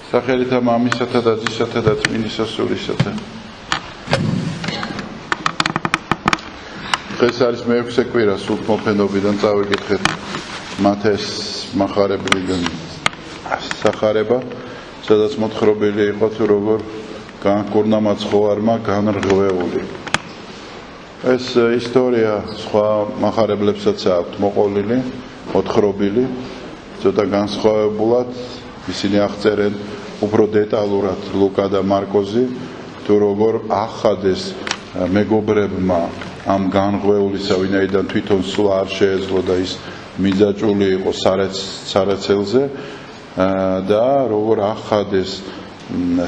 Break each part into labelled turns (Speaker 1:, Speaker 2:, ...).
Speaker 1: სახელითა მამისათა და ძისათა და წმინდისა სულისათა. დღეს არის მეექვსე კვირა სულთმოფენობიდან წავიკითხეთ მათეს მახარებლიდან სახარება, სადაც მოთხრობილი იყო თუ როგორ განკურნა მაცხოვარმა განრღვეული. ეს ისტორია სხვა მახარებლებსაც აქვთ მოყოლილი, მოთხრობილი, ცოტა განსხვავებულად ისინი აღწერენ უფრო დეტალურად ლუკა და მარკოზი, თუ როგორ ახადეს მეგობრებმა ამ განრღვეულისა, ვინაიდან თვითონ სულ არ შეეძლო და ის მიძაჭული იყო სარაცელზე და როგორ ახადეს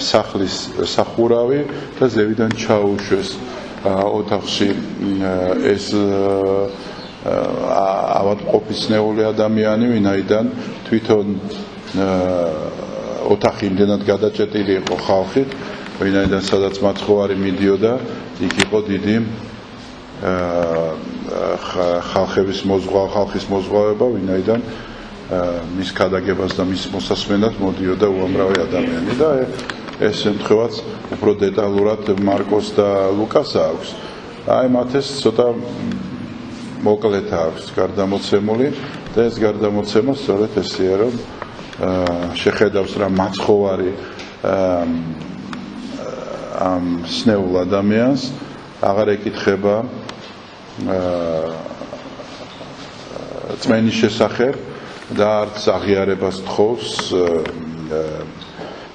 Speaker 1: სახლის სახურავი და ზევიდან ჩაუშვეს ოთახში ეს ავადმყოფისნეული ადამიანი, ვინაიდან თვითონ ოთახი იმდენად გადაჭეტილი იყო ხალხით, ვინაიდან სადაც მაცხოვარი მიდიოდა, იქ იყო დიდი ხალხის მოზღვავება, ვინაიდან მის ქადაგებას და მის მოსასმენად მოდიოდა უამრავი ადამიანი და ეს შემთხვევაც უფრო დეტალურად მარკოს და ლუკას აქვს. აი მათეს ცოტა მოკლედ აქვს გარდამოცემული და ეს გარდამოცემა სწორედ ესეა, რომ შეხედავს რა მაცხოვარი ამ სნეულ ადამიანს აღარ ეკითხება წმენის შესახებ და არც აღიარებას თხოვს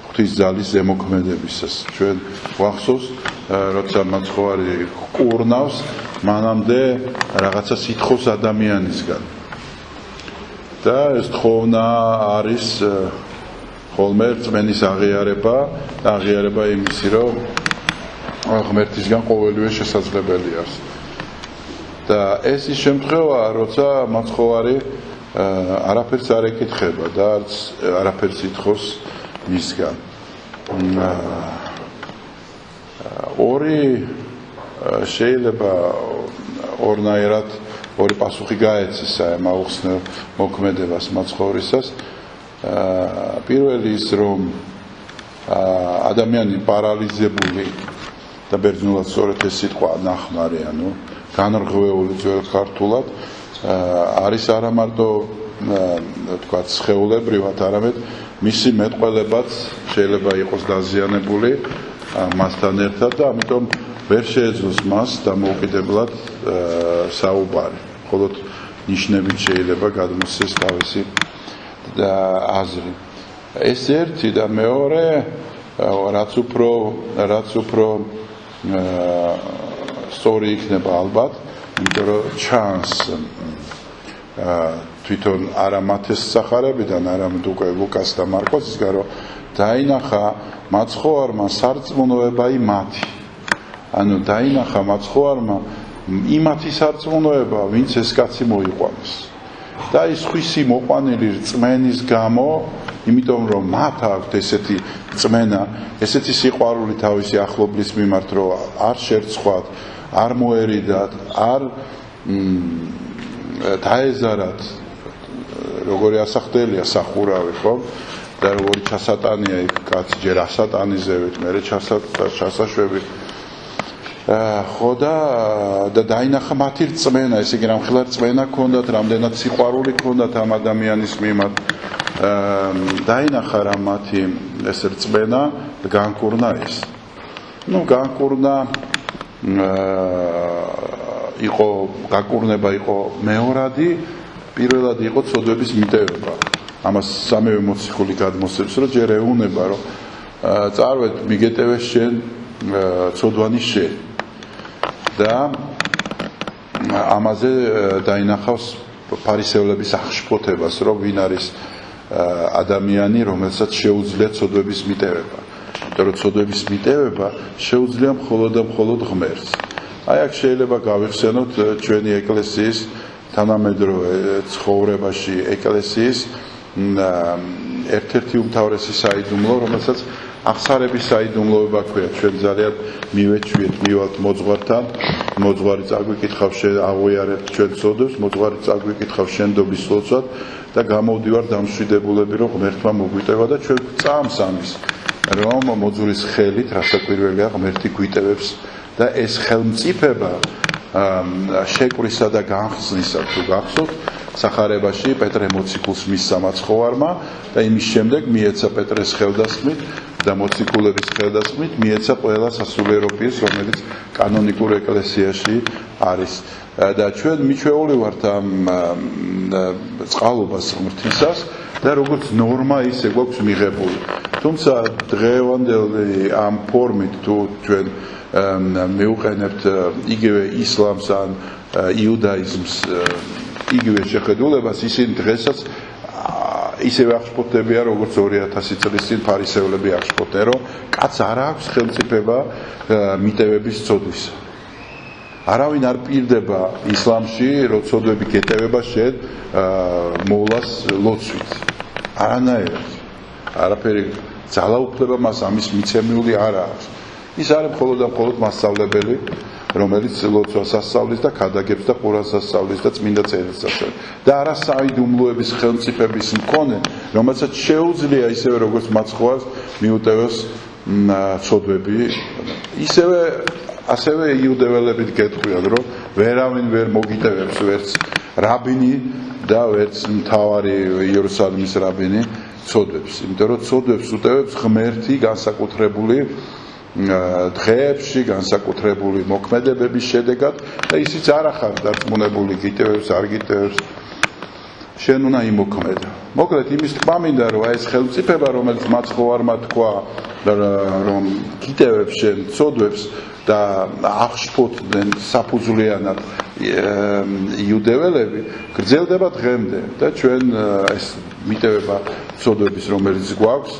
Speaker 1: ღვთისძალის ზემოქმედებისას. ჩვენ გვახსოვს, როცა მაცხოვარი კურნავს, მანამდე რაღაცა სითხოვს ადამიანისგან. და ეს თხოვნა არის ხოლმე წმენის აღიარება იმისი, რომ ღმერთისგან ყოველივე შესაძლებელი არის. და ეს ის შემთხვევაა, როცა მაცხოვარი არაფერს არ ეკითხება და არც არაფერს ითხოვს მისგან. ორი შეიძლება ორნაირად ორი პასუხი გაეცეს ამ აუხსნელ მოქმედებას მაცხოვრისას. პირველი ის, რომ ადამიანი პარალიზებული და ბერძნულად სწორედ ეს სიტყვა ნახმარი, ანუ განრღვეული ძველ ქართულად არის არა მარტო თქვათ სხეულებრივად, არამედ მისი მეტყველებაც შეიძლება იყოს დაზიანებული მასთან ერთად და ამიტომ ვერ შეეძლოს მას დამოუკიდებლად საუბარი. მხოლოდ ნიშნებით შეიძლება გადმოსცეს თავისი აზრი. ეს ერთი და მეორე, რაც უფრო სწორი იქნება ალბათ, იმიტომ რომ ჩანს თვითონ არა მათეს სახარებიდან, არამედ უკვე ლუკას და მარკოსისგან, რომ დაინახა მაცხოვარმა სარწმუნოება იმათი. ანუ დაინახა მაცხოვარმა იმათი სარწმუნოება, ვინც ეს კაცი მოიყვანეს. და ის ხვისი მოყვანილი რწმენის გამო, იმიტომ რომ მათ აქვთ ესეთი რწმენა, ესეთი სიყვარული თავისი ახლობლის მიმართ, რომ არ შერცხვათ, არ მოერიდათ, არ დაეზარათ, როგორი ასახდელია სახურავი, ხო? და როგორი ჩასატანია იქ კაცი, ჯერ ასატანიზებით, მერე ჩასაშვებით. ხო და დაინახა მათი რწმენა, ესე იგი რამხელა რწმენა ჰქონდათ, რამდენად სიყვარული ჰქონდათ ამ ადამიანის მიმართ. დაინახა რა მათი ეს რწმენა და განკურნა ის. განკურნა განკურნება იყო მეორადი, პირველად იყო ცოდვების მიტევება. ამას სამივე მოციქული გადმოსცემს, რომ ჯერ ეუნება, რომ წარვედ მიგეტევეს შენ ცოდვანი შენ. და ამაზე დაინახავს ფარისევლების აღშფოთებას, რომ ვინ არის ადამიანი, რომელსაც შეუძლია ცოდვების მიტევება. იმიტომ რომ ცოდვების მიტევება შეუძლია მხოლოდ და მხოლოდ ღმერთს. აი აქ შეიძლება გავიხსენოთ ჩვენი ეკლესიის თანამედროვე ცხოვრებაში ეკლესიის ერთ-ერთი უმთავრესი საიდუმლო, რომელსაც აღსარების საიდუმლოება ქვია. ჩვენ ძალიან მივეჩვიეთ მოძღვართან, მოძღვარი წაგვიკითხავს აღვიარებთ ჩვენ ცოდვებს, მოძღვარი წაგვიკითხავს შენდობის ლოცვად და გამოვდივარ დამშვიდებულები, რომ ღმერთმა მოგვიტევა და ჩვენ წამს ამის, რომ მოძღვრის ხელით, რასაკვირველია, ღმერთი გვიტევებს და ეს ხელმწიფება შეკვრისა და განხსნისა თუ გახსოვთ, სახარებაში პეტრე მოციქულს მისცა მაცხოვარმა და იმის შემდეგ მიეცა პეტრეს ხელდასხმით და მოციქულების ხელდასხმით მიეცა ყველა სასულიერო პირს, რომელიც კანონიკურ ეკლესიაში არის. და ჩვენ მიჩვეული ვართ ამ წყალობას ღმრთისას და როგორც ნორმა ისე გვაქვს მიღებული. თუმცა დღევანდელი ამ ფორმით თუ ჩვენ მივუყენებთ იგივე ისლამს ან იუდაიზმს იგივე შეხედულებას, ისინი დღესაც ისევე აღშფოთდებიან, როგორც 2000 წლის წინ ფარისევლები აღშფოთდნენ, რომ კაცს არ აქვს ხელმწიფება მიტევების ცოდვისა. არავინ არ პირდება ისლამში, რომ ცოდვები გეტევება შენ მოვლას ლოცვით. არანაირად. არაფერი ძალაუფლება მას ამის მიცემული არ აქვს. ის არის მხოლოდ და მხოლოდ მასწავლებელი, რომელიც ლოცვას ასწავლის და ქადაგებს და ყურანს ასწავლის და წმინდა წერილს ასწავლის. და არა საიდუმლოების ხელმწიფების მქონე, რომელსაც შეუძლია ისევე როგორც მაცხოვარს მიუტევოს ცოდვები. ასევე იუდეველებით გეტყვიან, რომ ვერავინ ვერ მოგიტევებს ვერც რაბინი და ვერც მთავარი იერუსალიმის რაბინი ცოდვებს. იმიტომ რომ ცოდვებს უტევებს ღმერთი განსაკუთრებული დღეებში, განსაკუთრებული მოქმედებების შედეგად და ისიც არ ახარ დარწმუნებული გიტევებს, არ გიტევებს. შენ უნდა იმოქმედო. მოკლედ იმის თქმა მინდა, რომ ეს ხელმწიფება, რომელიც მაცხოვარმა თქვა, რომ გიტევებს შენ ცოდვებს და აღშფოთდნენ საფუძვლიანად იუდეველები, გრძელდება დღემდე და ჩვენ ეს მიტევება ცოდვების, რომელიც გვაქვს,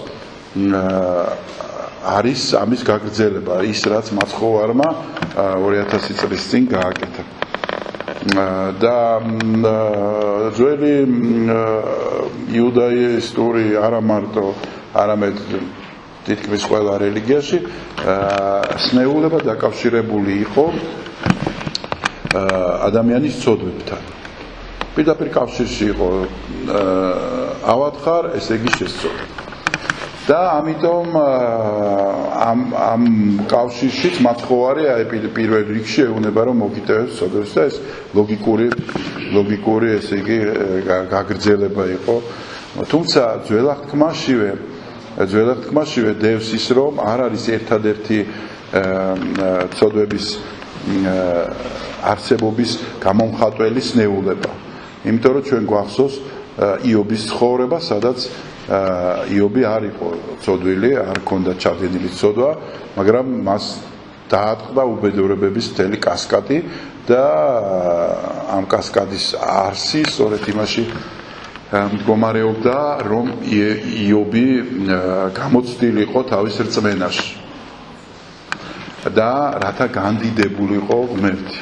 Speaker 1: არის ამის გაგრძელება, ის რაც მაცხოვარმა 2000 წლის წინ გააკეთა. და ძველი იუდაისტური არა მარტო, არამედ თითქმის ყველა რელიგიაში სნეულება დაკავშირებული იყო ადამიანის ცოდვებთან. პირდაპირ კავშირში იყო ავათხარ, ესე იგი შესწორდა. და ამიტომ ამ კავშირშიც მაცხოვარი პირველ რიგში ეუბნება, რომ მოგიტევებს ცოდვებს და ეს ლოგიკური ესე იგი გაგრძელება იყო. თუმცა ძველ აღთქმაშივე დევს ის, რომ არ არის ერთადერთი ცოდვების არსებობის გამომხატველი სნეულება. იმიტომ რომ ჩვენ გვახსოვს იობის ცხოვრება, სადაც იობი არ იყო ცოდვილი, არ ჰქონდა ჩადენილი ცოდვა, მაგრამ მას დაატყდა უბედურებების მთელი კასკადი და ამ კასკადის არსი სწორედ იმაში მდგომარეობდა, რომ იობი გამოცდილ იყო თავის რწმენაში და რათა განდიდებული იყო ღმერთი.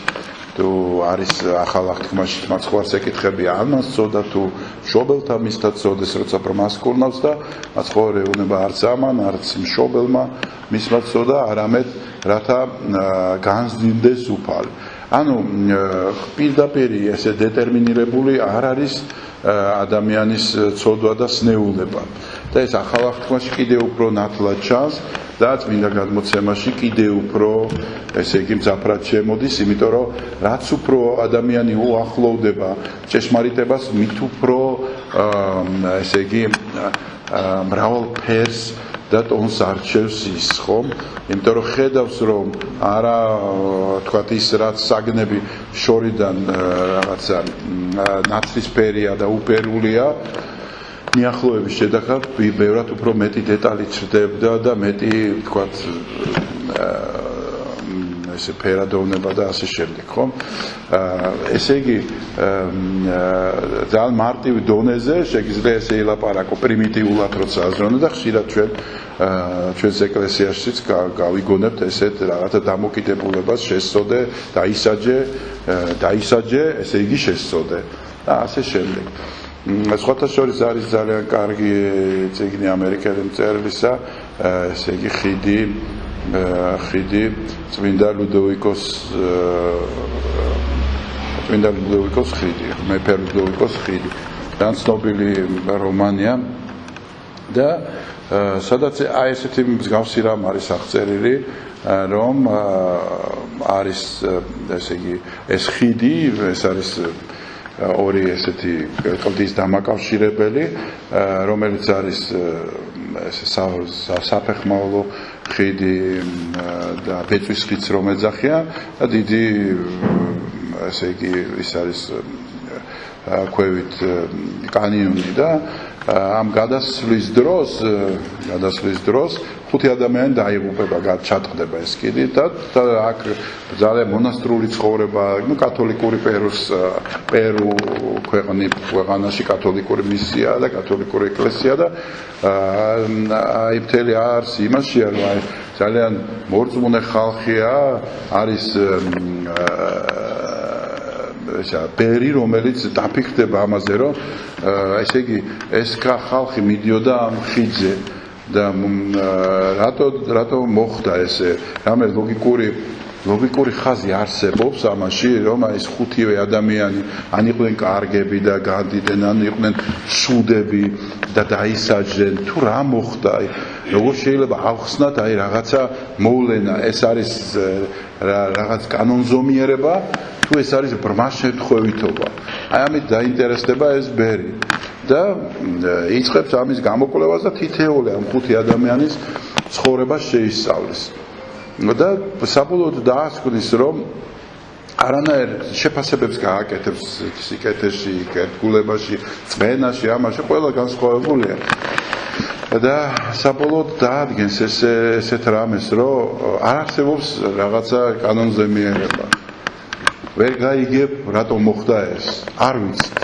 Speaker 1: თუ არის ახალ აღთქმაში მაცხოვარს ეკითხები, არ მას ცოდა თუ მშობელთა მისთა ცოდეს, როცა ბრმას კურნავს და მაცხოვარი ეუბნება არც ამან, არც მშობელმა მისმა ცოდა, არამედ რათა განსდიმდეს უფალი. ანუ პირდაპირ ესე დეტერმინირებული არ არის ადამიანის ცოდვა და სნეულება. და ეს ახალ აღთქმაში კიდევ უფრო ნათლად ჩანს და წმინდა გადმოცემაში კიდევ უფრო ესე იგი მძაფრად შემოდის, იმიტომ რომ რაც უფრო ადამიანი უახლოვდება ჭეშმარიტებას, მით უფრო ესე იგი მრავალ ფერს და ტონს არჩევს ის, ხომ? იმიტომ რომ ხედავს, რომ არა თქვათ ის რაც საგნები შორიდან რაღაცა ნაცრისფერია და უპერულია, მიახლოების შედეგად ბევრად უფრო მეტი დეტალი ჩრდებდა და მეტი თქვათ ესე ფერადოვნება და ასე შემდეგ, ხომ? ესე იგი ძალიან მარტივ დონეზე შეგიძლია ესე ილაპარაკო პრიმიტიულად, როცა აზროვნო და ხშირად ჩვენს ეკლესიაშიც გავიგონებთ ესეთ რაღაცა დამოკიდებულებას შესწოდე, დაისაჯე, ესე იგი შესწოდე და ასე შემდეგ. სხვათა შორის არის ძალიან კარგი წიგნი ამერიკელი მწერლისა, ესე იგი ხიდი წმინდა ლუდოვიკოს ხიდი, მეფე ლუდოვიკოს ხიდი. ძალიან ცნობილი რომანია და სადაც აი ესეთი მსგავსი რამ არის აღწერილი, რომ არის ესე იგი ეს ხიდი, ეს არის ორი ესეთი კლდის დამაკავშირებელი, რომელიც არის საფეხმავლო ხიდი და ბეწვის ხიდს რომ ეძახიან და დიდი ესე იგი ის არის ქვევით კანიონი და ამ გადასვლის დროს 5 ადამიანი დაიღუპება, ჩატყდება ეს კიდი და აქ ძალიან მონასტრული ცხოვრება, კათოლიკური პერუ ქვეყანაში კათოლიკური მისია და კათოლიკური ეკლესია და აი მთელი არსი იმაშია, რომ აი ძალიან მორწმუნე ხალხია, არის პერი, რომელიც დაფიქრდება ამაზე, რომ ესე იგი ეს ხალხი მიდიოდა ამ ხიდზე და რატო მოხდა ესე, რამე ლოგიკური ხაზი არსებობს ამაში, რომ ეს 5-ვე ადამიანი ან იყვნენ კარგები და გადიდნენ, ან იყვნენ სუდები და დაისაჯდნენ, თუ რა მოხდა, როგორ შეიძლება ავხსნათ აი რაღაცა მოვლენა, ეს არის რაღაც კანონზომიერება, თუ ეს არის ბრმა შემთხვევითობა. აი ამით დაინტერესდება ეს ბერი და იწყებს ამის გამოკვლევას და თითოეული ამ 5 ადამიანის ცხოვრება შეისწავლის. და საბოლოოდ დაასკვნის, რომ არანაირ შეფასებებს გააკეთებს სიკეთეში, კეთილებაში, წმენაში, ამაში ყველა განსხვავებულია. და საბოლოოდ დაადგენს ესეთ რამეს, რომ არ არსებობს რაღაცა კანონზომიერება. ვერ გაიგებ, რატომ მოხდა ეს, არ ვიცით.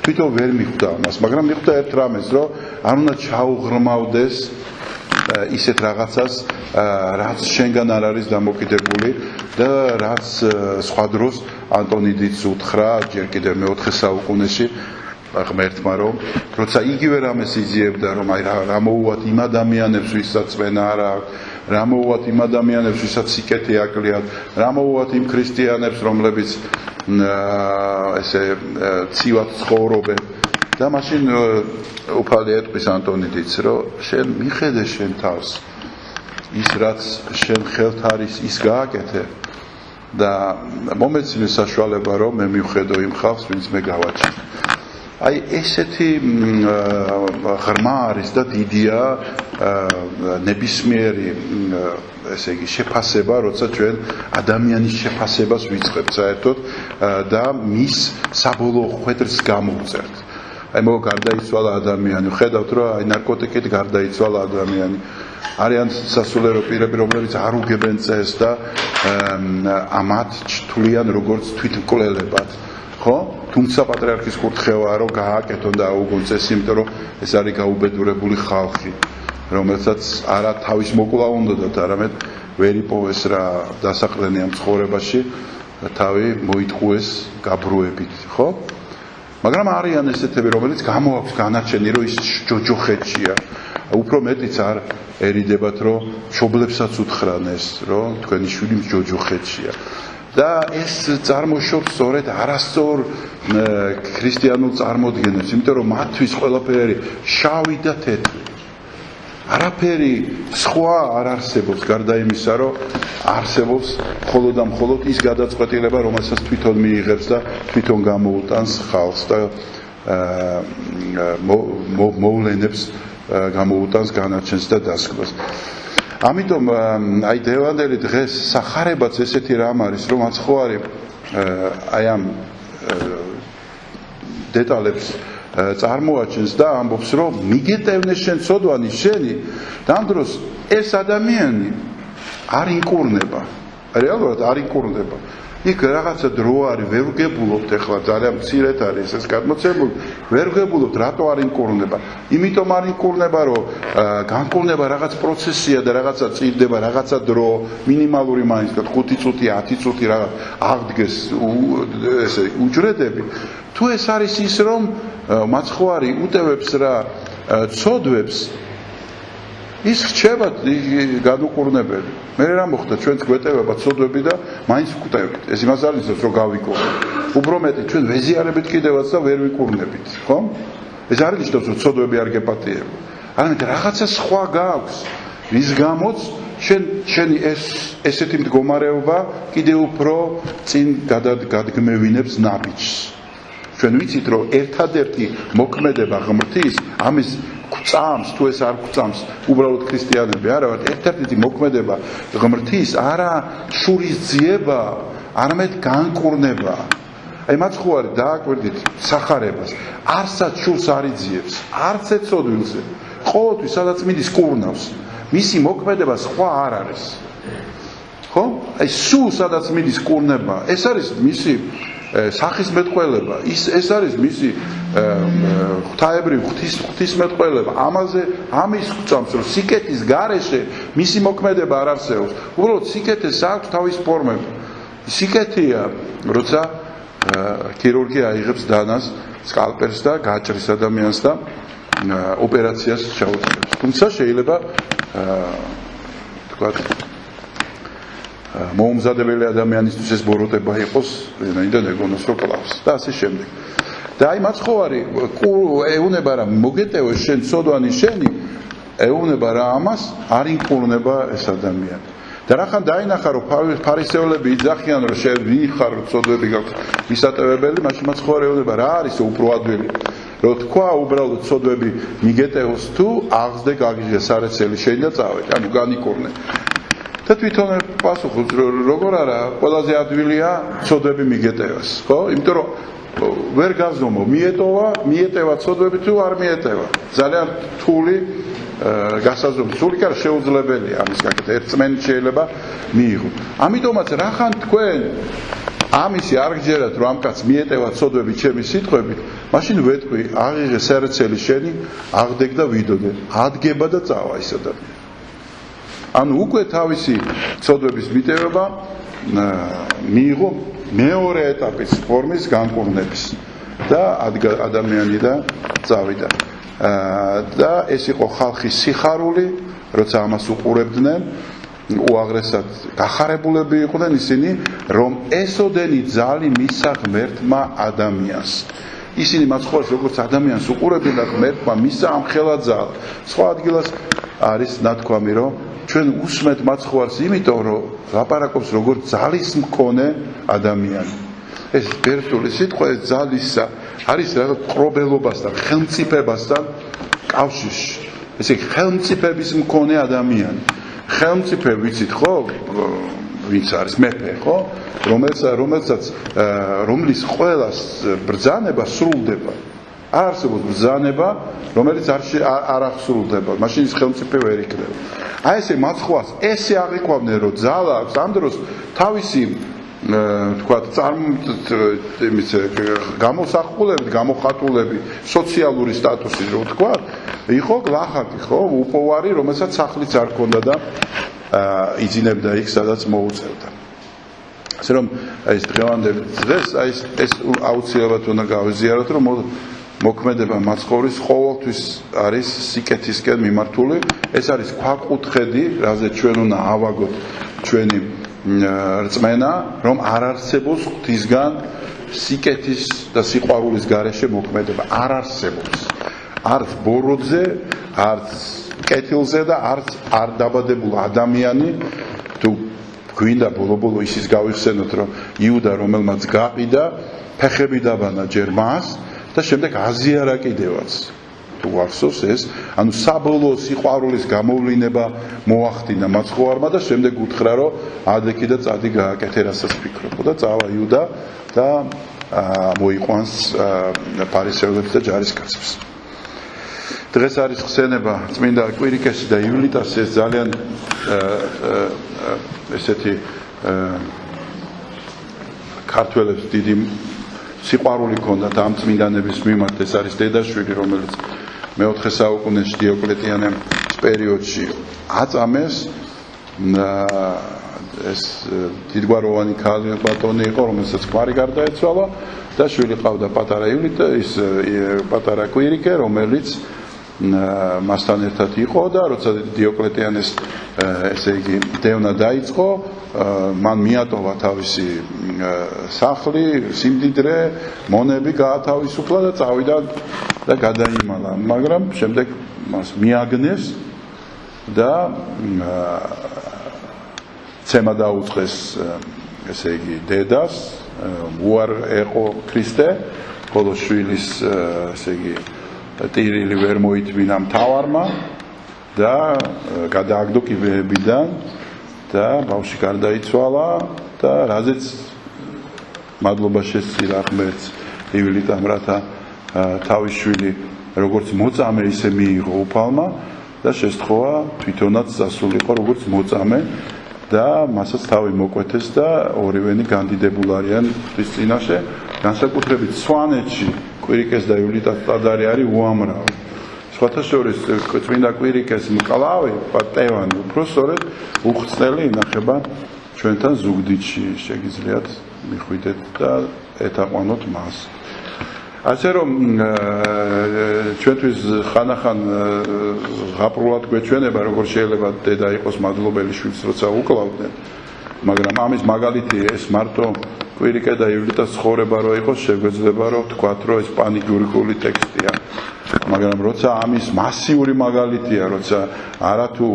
Speaker 1: თვითონ ვერ მიხვდა ამას, მაგრამ მიხვდა ერთ რამეს, რომ არ უნდა ჩაუღრმავდეს ისეთ რაღაცას, რაც შენგან არ არის დამოკიდებული და რაც სხვა დროს ანტონიდიც უთხრა, ჯერ კიდევ მე-4 საუკუნეში ღმერთმა, რომ როცა იგივე რამეს იძიებდა, რომ აი რა მოუვათ იმ ადამიანებს, ვისაც წვენა არ აქვს, რა მოუვათ იმ ადამიანებს, ვისაც სიკეთე აკლიათ, რა მოუვათ იმ ქრისტიანებს, რომლებიც ესე ცივად ცხოვრობენ. და მაშინ უფალი ეტყვის ანტონიდიც, რომ შენ მიხედე შენ თავს, ის რაც შენ ხელთ არის, ის გააკეთე და მომეცნე საშუალება, რომ მე მივხედო იმ ხალხს, ვინც მე გავაჩინე. აი ესეთი ღრმა არის და დიდია ნებისმიერი ესე იგი შეფასება, როცა ჩვენ ადამიანის შეფასებას ვიწყებთ საერთოდ და მის საბოლოო ხვედრს გამოვწერთ. აი მოგ გარდაიცვალა ადამიანი, ხედავთ რომ აი ნარკოტიკით გარდაიცვალა ადამიანი. არიან სასულიერო პირები, რომლებიც არ უგებენ წესს და ამათ ჩთვლიან როგორც თვითმკვლელებად. ხო? თუმცა პატრიარქის კურთხევაა, რომ გააკეთონ და აუგონ წესი, იმიტომ რომ ეს არის გაუბედურებული ხალხი, რომელსაც არა თავის მოკლა უნდათ, არამედ ვერ იპოვეს რა დასაყრდენი ამ ცხოვრებაში, თავი მოიტყუეს გაბრუებით, ხო? მაგრამ არიან ესეთები, რომელიც გამოაქვს განაჩენი, რომ ის ჯოჯოხეთშია. უფრო მეტიც არ ერიდებათ, რომ მშობლებსაც უთხრან ეს, რომ თქვენი შვილი ჯოჯოხეთშია. და ეს წარმოშობს სწორედ არასწორ ქრისტიანულ წარმოდგენებს, იმიტომ რომ მათთვის ყველაფერი შავი და თეთრი. არაფერი სხვა არ არსებობს, გარდა იმისა, რომ არსებობს მხოლოდ და მხოლოდ ის გადაწყვეტილება, რომელსაც თვითონ მიიღებს და თვითონ გამოუტანს ხალხს და მოვლენებს გამოუტანს განაჩენს და დასკვნას. ამიტომ აი დევანდელი დღეს სახარებაც ესეთი რამ არის, რომ აცხოვარი აი ამ დეტალებს წარმოაჩენს და ამბობს, რომ მიგეტევნე შენ ცოდვანი შენი, და ამ დროს ეს ადამიანი არ ინკურნება, რეალურად არ ინკურნება. იქ რაღაცა დრო არის, ვერ ვგებულობთ ეხლა ძალიან მცირედ არის ეს გადმოცემული, ვერ ვგებულობთ რატო არ იმკურნება. იმიტომ არ იმკურნება, რომ განკურნება რაღაც პროცესია და რაღაცა წირდება, რაღაცა დრო, მინიმალური მაინც 5 წუთი, 10 წუთი რაღაც აღდგეს ესე უჯრედები. თუ ეს არის ის, რომ მაცხოვარი უტევებს რა ცოდვებს, ის რჩება განუკურნებელი. მე რა მოხდა ჩვენს გვეტევება ცოდვები და მაინც ვკვდებით. ეს იმას არ ნიშნავს რომ გავიკურნეთ. უფრო მეტი ჩვენ ვეზიარებით კიდევაც და ვერ ვიკურნებით, ხო? ეს არ ნიშნავს რომ ცოდვები არ გეპატიება. არამედ რაღაცა სხვა გაქვს, რის გამოც შენი ესეთი მდგომარეობა კიდევ უფრო წინ გადგმევინებს ნაბიჯს. ჩვენ ვიცით რომ ერთადერთი მოქმედება ღმრთის ამის გვწამს თუ ეს არ გვწამს უბრალოდ ქრისტიანები არა ვარ ერთ-ერთი მოქმედება ღმრთის არა შურის ძიება არამედ განკურნება აი მაცხოვარი დააკვირდით სახარებას არსად შურს არ იძიებს არც ეცოდვილზე ყოველთვის სადაც მიდის კურნავს მისი მოქმედება სხვა არ არის ხო აი სულ სადაც მიდის კურნება ეს არის მისი სახის მეტყველება ეს არის მისი ღვთაებრივ ღვთისმეტყველება ამაზე ამის გვწამს რომ სიკეთის გარეშე მისი მოქმედება არ არსებობს უბრალოდ სიკეთეს აქვს თავის ფორმები სიკეთია როცა ქირურგი აიღებს დანას სკალპელს და გააჭრის ადამიანს და ოპერაციას შეუძლებს თუმცა შეიძლება თქვა მოუმზადებელი ადამიანისთვის ეს ბოროტება იყოს ვინაიდან ეგონოს რომ კლავს და ასე შემდეგ და აი მაცხოვარი ეუნება რა მოგეტევოს შენ ცოდვანი შენი ეუნება რა ამას არ ინკურნება ეს ადამიანი და რახან დაინახა რომ ფარისევლები იძახიან რომ შენ ვიხარ ცოდვები გაქვს მისატევებელი მაშინ მაცხოვარი ეუნება რა არის უფრო ადვილი რომ თქვა უბრალოდ ცოდვები მიგეტევოს თუ აღზრდე გაგიღე სარეცელი შენ და წავედი ანუ განიკურნე და თვითონ პასუხობს როგორ არა ყველაზე ადვილია ცოდვები მიგეტევას ხო იმიტომ რომ ვერ გაზომო მიეტევა ცოდვები თუ არ მიეტევა ძალიან რთული გასაზომი სული კარ შეუძლებელია ამის გაკეთება ერთ წმენით შეიძლება მიიღო ამიტომაც რახან თქვენ ამისი არ გჯერათ რომ ამ კაცს მიეტევა ცოდვები ჩემი სიტყვებით მაშინ ვეთქვი აღიღე სარეცელი შენი აღდეგ და ვიდოდე ადგება და წავა ის ადამიანი ანუ უკვე თავისი ცოდვების მიტევება მიიღო მეორე ეტაპის ფორმის განკურნების და ადამიანი და წავიდა და ეს იყო ხალხის სიხარული როცა ამას უყურებდნენ უაღრესად გახარებულები იყვნენ ისინი რომ ესოდენი ძალი მისცა ღმერთმა ადამიანს ისინი მაცხოვარს როგორც ადამიანს უყურებდნენ და ღმერთმა მისცა ამხელა ძალა სხვა ადგილას არის ნათქვამი რომ ჩვენ უსმენთ მაცხოვარს იმიტომ რომ ლაპარაკობს როგორც ძალის მქონე ადამიანი ეს ბერძნული სიტყვა ეს ძალისა არის რაღაც ყრობელობასთან ხელმწიფებასთან კავშირში ესე ხელმწიფების მქონე ადამიანი ხელმწიფე ვიცით ხო ვინც არის მეფე ხო რომლის ყველას ბრძანება სრულდება არ არსებობს ბრძანება რომელიც არ აღსრულდება მაშინ ის ხელმწიფე ვერ იქნება აი ესე მაცხოვარს ესე აღიქვამდნენ რომ ძალა აქვს ამ დროს თავისი თქვა გამოსახულებით გამოხატულები სოციალური სტატუსი რო თქვა იყო გლახაკი ხო უპოვარი რომელსაც სახლიც არ ჰქონდა და იძინებდა იქ სადაც მოუწევდა ასე რომ ეს დღევანდელი დღეს აი ეს აუცილებლად უნდა გავიზიაროთ რომ მოქმედება მაცხოვრის ყოველთვის არის სიკეთისკენ მიმართული ეს არის ქვაკუთხედი რაზე ჩვენ უნდა ავაგოთ ჩვენი რწმენა რომ არ არსებობს ღვთისგან სიკეთის და სიყვარულის გარეშე მოქმედება არ არსებობს არც ბოროტზე არც კეთილზე და არც არ დაბადებულ ადამიანი თუ გვინდა ბოლო ისიც გავიხსენოთ რომ იუდა რომელმაც გაყიდა ფეხები დაბანა ჯერ მას და შემდეგ აზიარა კიდევაც თუ ახსოვს ეს ანუ საბოლოო სიყვარულის გამოვლინება მოახდინა მაცხოვარმა და შემდეგ უთხრა რომ ადექი და წადი გააკეთე რასაც ფიქრობ და წავა იუდა და მოიყვანს ფარისევლებს და ჯარისკაცებს დღეს არის ხსენება წმინდა კვირიკესი და ივლიტას ეს ძალიან ესეთი ქართველებს დიდი სიყვარული ჰქონდათ ამ წმინდანების მიმართ. ეს არის დედაშვილი, რომელიც მეოთხე საუკუნეში დიოკლეტიანეს პერიოდში აწამეს. ეს დიდგვაროვანი ბატონი იყო, რომელსაც ქმარი გარდაეცვალა და შვილი ყავდა პატარა ივლიტა, ის პატარა კვირიკე, რომელიც მასთან ერთად იყო და როცა დიოკლეტიანეს ესე იგი დევნა დაიწყო, მან მიატოვა თავისი სახლი, სიმდიდრე, მონები გაათავისუფლა და წავიდა და გადაიმალა, მაგრამ შემდეგ მას მიაგნეს და ცემა დაუწყეს ესე იგი დედას, უარ ეყო ქრისტე, ხოლო შვილის ესე იგი ტირილი ვერ მოითმინა მთავარმა და გადააგდო კიბეებიდან და ბავშვი გარდაიცვალა და რაზეც მადლობა შესწირა ღმერთს ივლიტამ, რათა თავის შვილი როგორც მოწამე ისე მიიღო უფალმა და შესთხოვა თვითონაც სასულიყო როგორც მოწამე და მასაც თავი მოკვეთეს და ორივენი განდიდებულ არიან ღვთის წინაშე, განსაკუთრებით სვანეთში კვირიკეს და ივლიტას ტაძარი არის უამრავი. სხვათა შორის წმინდა კვირიკეს მკლავი პატევანი უფრო სწორედ უხრწნელი ინახება ჩვენთან ზუგდიდში, შეგიძლიათ მიხვიდეთ და ეთაყვანოთ მას. ასე რომ ჩვენთვის ხანახან ღაპრულად გვეჩვენება, როგორ შეიძლება დედა იყოს მადლობელი შვილს, როცა უკლავდნენ, მაგრამ ამის მაგალითი ეს მარტო კვირიკე და ივლიტას ცხოვრება რო იყოს, შეგვეძლება რომ ვთქვათ, რომ ეს პანეგიურიკული ტექსტია. მაგრამ როცა ამის მასიური მაგალითია, როცა არათუ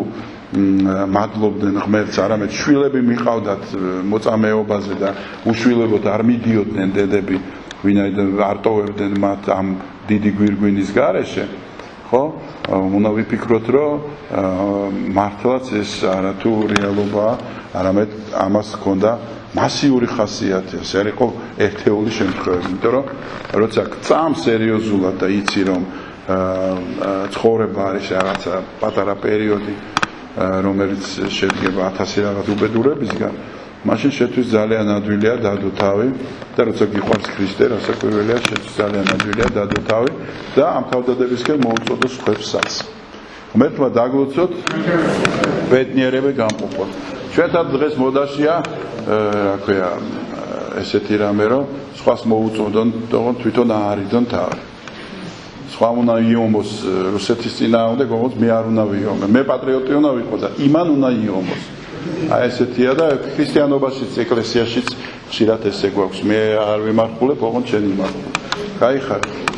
Speaker 1: მადლობდნენ ღმერთს, არამედ შვილები მიყავდათ მოწამეობაზე და უშვილებოდ არ მიდიოდნენ დედები, ვინაიდან არ ტოვებდნენ მათ ამ დიდი გვირგვინის გარეშე, ხო? უნდა ვიფიქროთ, რომ მართლაც ეს არათუ რეალობაა, არამედ ამას ჰქონდა მასიური ხასიათი, ეს არ იყო ერთეული შემთხვევები, იმიტომ რომ როცა გწამ სერიოზულად და იცი რომ ცხოვრება არის რაღაცა პატარა პერიოდი, რომელიც შედგება 1000 რაღაც უბედურებისგან, მაშინ შეთვის ძალიან ადვილია დადო თავი და როცა გიყვარს ქრისტე, რასაკვირველია, შეთვის ძალიან ადვილია დადო თავი და ამ თავდადებისკენ მოუწოდო სხვებსაც. ღმერთმა დაგლოცოთ ბედნიერება გამყოფა. ჩვენთან დღეს მოდაშია, რა ქვია, ესეთი რამე, რომ სხვას მოუწოდონ, თვითონ აარიდონ თავი. სხვა უნდა იომოს რუსეთის წინააღმდეგ, όμως მე არ უნდა ვიომე. მე პატრიოტი უნდა ვიყო და იმან უნდა იომოს. აი ესეთია და ქრისტიანობაშიც, ეკლესიაშიც ხშირად ესე გვაქვს. მე არ ვიმარხულებ, ოღონდ შენ იმარხულ. გაიხარეთ.